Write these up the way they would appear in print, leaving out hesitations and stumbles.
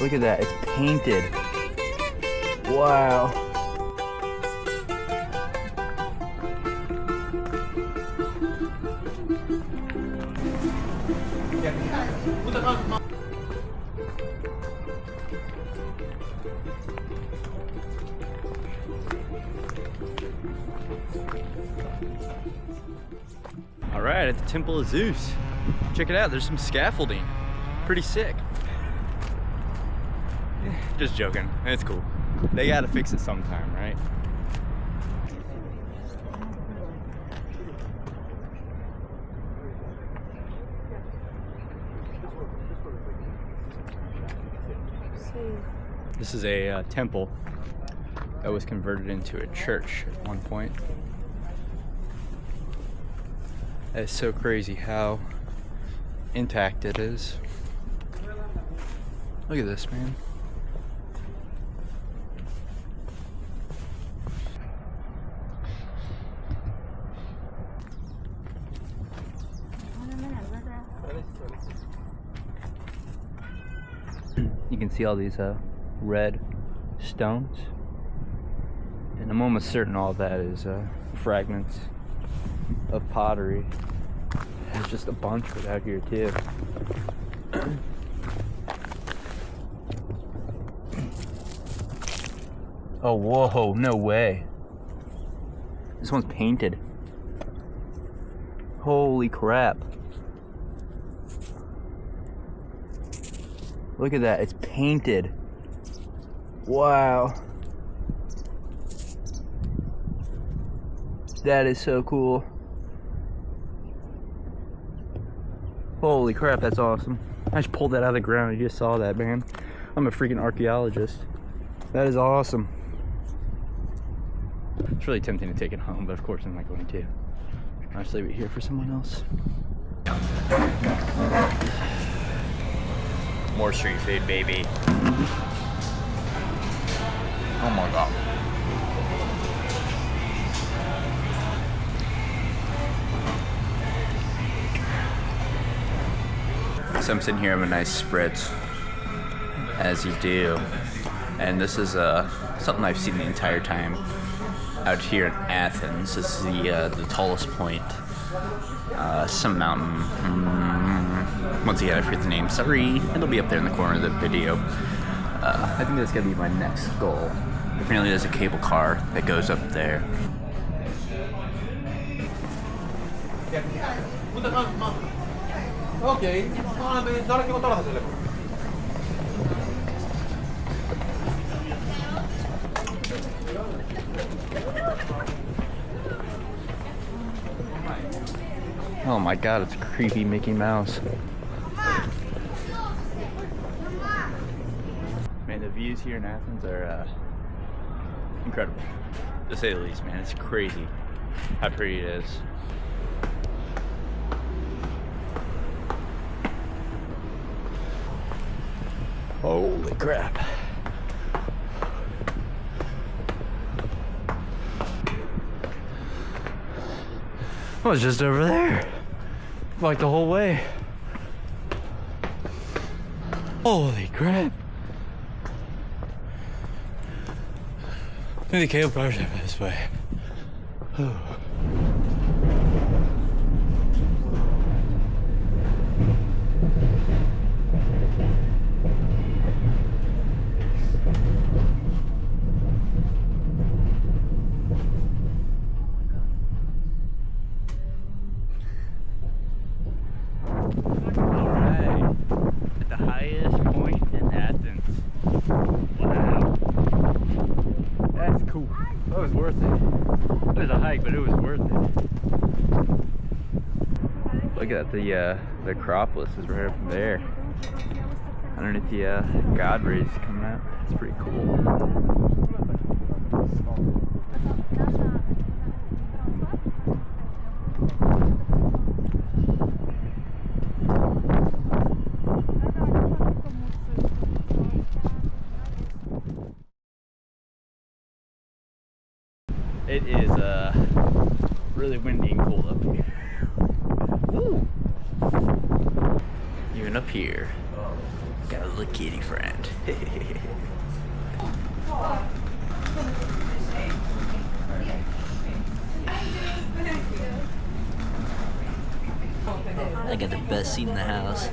Look at that, it's painted. Wow. All right, at the Temple of Zeus. Check it out, there's some scaffolding. Pretty sick. Just joking, it's cool. They gotta fix it sometime, right? This is a temple that was converted into a church at one point. It's so crazy how intact it is. Look at this, man. You can see all these red stones, and I'm almost certain all that is fragments of pottery. There's just a bunch of it out here too. Oh, whoa, no way. This one's painted. Holy crap. Look at that, it's painted. Wow. That is so cool. Holy crap, that's awesome. I just pulled that out of the ground. You just saw that, man. I'm a freaking archaeologist. That is awesome. It's really tempting to take it home, but of course I'm not going to. I'll just leave it here for someone else. More street food, baby. Oh my god. So I'm sitting here having a nice spritz, as you do. And this is something I've seen the entire time out here in Athens. This is the tallest point. Some mountain. Once again, I forget the name. Sorry. It'll be up there in the corner of the video. I think that's gonna be my next goal. Apparently there's a cable car that goes up there. Okay. Oh my god, it's a creepy Mickey Mouse. Man, the views here in Athens are incredible, to say the least, man. It's crazy how pretty it is. Holy crap. I was just over there, like the whole way. Holy crap. Maybe the cable cars over this way. But it was worth it. Look at the Acropolis is right up there. Underneath the god rays coming out. It's pretty cool. It is really windy and cold up here. Woo! Even up here. Got a little kitty friend. I got the best seat in the house.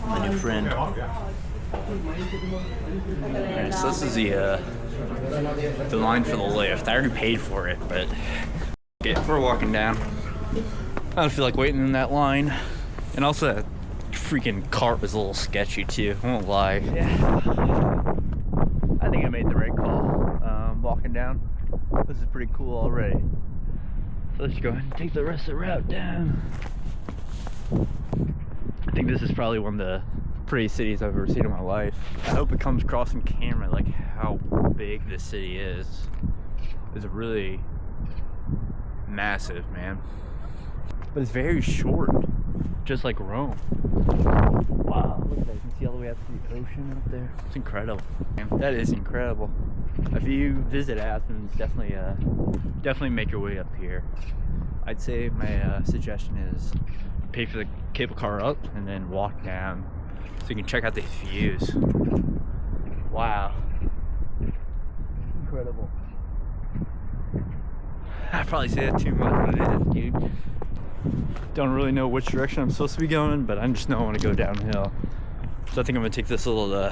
My new friend. Alright, so this is the line for the lift. I already paid for it, but okay, we're walking down. I don't feel like waiting in that line. And also that freaking cart was a little sketchy too, I won't lie. Yeah. I think I made the right call. Walking down. This is pretty cool already. So let's go ahead and take the rest of the route down. I think this is probably one of the prettiest cities I've ever seen in my life. I hope it comes across in camera like how big this city is. It's really massive, man. But it's very short, just like Rome. Wow, look at that. You can see all the way out to the ocean up there. It's incredible. Man, that is incredible. If you visit Athens, definitely make your way up here. I'd say my suggestion is pay for the cable car up and then walk down so you can check out these views. Wow. Incredible. I probably say that too much, but it is, dude. Don't really know which direction I'm supposed to be going, but I just know I want to go downhill. So I think I'm gonna take this little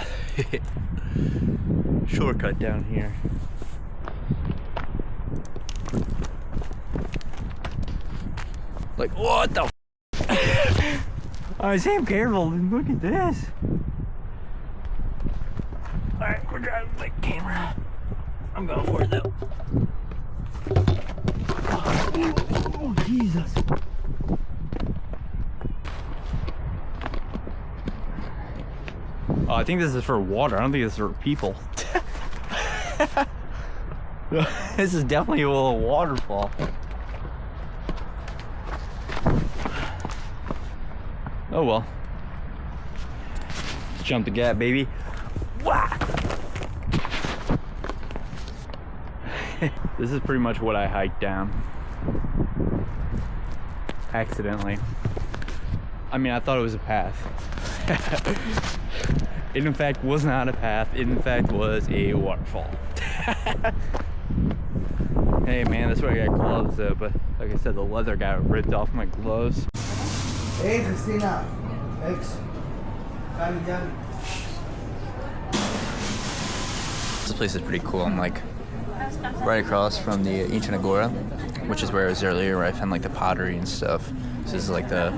shortcut down here. Like, what the f? I say I'm careful, look at this. Alright, we're driving my camera. I'm going for it though. Oh, Jesus. Oh, I think this is for water. I don't think this is for people. This is definitely a little waterfall. Oh well. Let's jump the gap, baby. Wah! This is pretty much what I hiked down. Accidentally. I mean, I thought it was a path. It in fact was not a path. It in fact was a waterfall. Hey man, that's why I got gloves though, but like I said, the leather got ripped off my gloves. Hey Christina, thanks. This place is pretty cool. I'm like right across from the ancient Agora, which is where I was earlier, where I found like the pottery and stuff. This is like the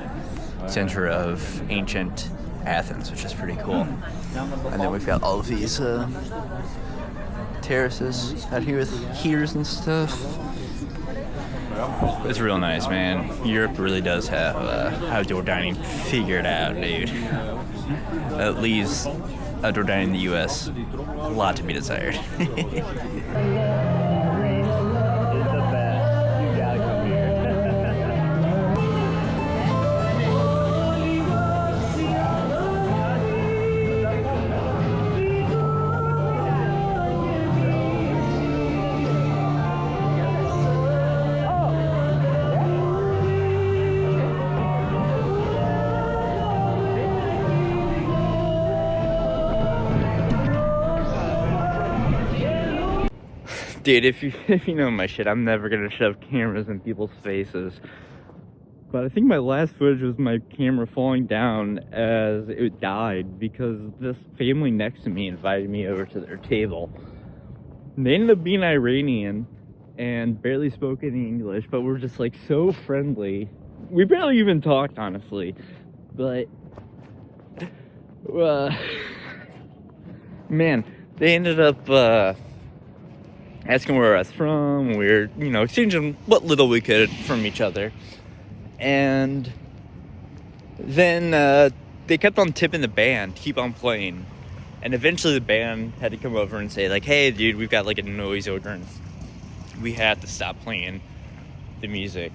center of ancient Athens, which is pretty cool. And then we've got all of these terraces out here with heaters and stuff. It's real nice, man. Europe really does have outdoor dining figured out, dude. That leaves outdoor dining in the US a lot to be desired. Dude, if you know my shit, I'm never gonna shove cameras in people's faces. But I think my last footage was my camera falling down as it died because this family next to me invited me over to their table. They ended up being Iranian and barely spoke any English, but we're just like so friendly. We barely even talked, honestly. But man, they ended up asking where I was from. We were, exchanging what little we could from each other. And then they kept on tipping the band, keep on playing. And eventually the band had to come over and say, like, hey, dude, we've got, like, a noise ordinance. We have to stop playing the music.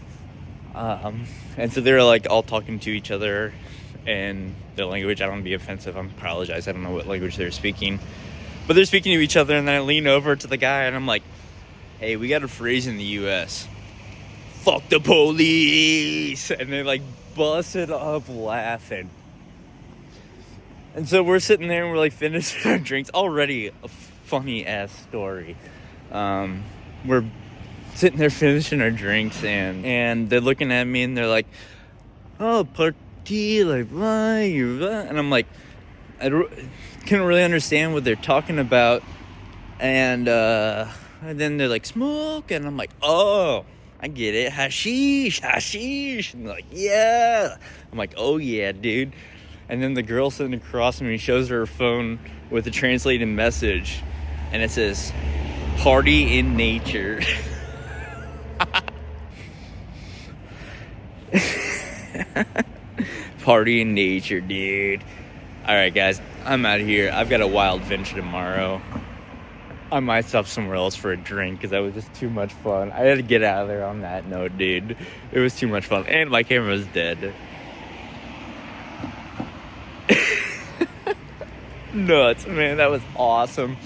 And so they're, like, all talking to each other in their language. I don't want to be offensive. I apologize. I don't know what language they're speaking. But they're speaking to each other, and then I lean over to the guy, and I'm like, hey, we got a phrase in the U.S. fuck the police, and they like busted up laughing. And so we're sitting there and we're like finishing our drinks. Already a funny ass story. We're sitting there finishing our drinks, and they're looking at me and they're like, oh, party, like, blah, blah. And I'm like, I couldn't really understand what they're talking about. And then they're like, smoke. And I'm like, oh, I get it. Hashish. And they're like, yeah. I'm like, oh, yeah, dude. And then the girl sitting across from me shows her phone with a translated message. And it says, party in nature. Party in nature, dude. Alright, guys, I'm out of here. I've got a wild venture tomorrow. I might stop somewhere else for a drink because that was just too much fun. I had to get out of there on that note, dude. It was too much fun. And my camera was dead. Nuts, man. That was awesome.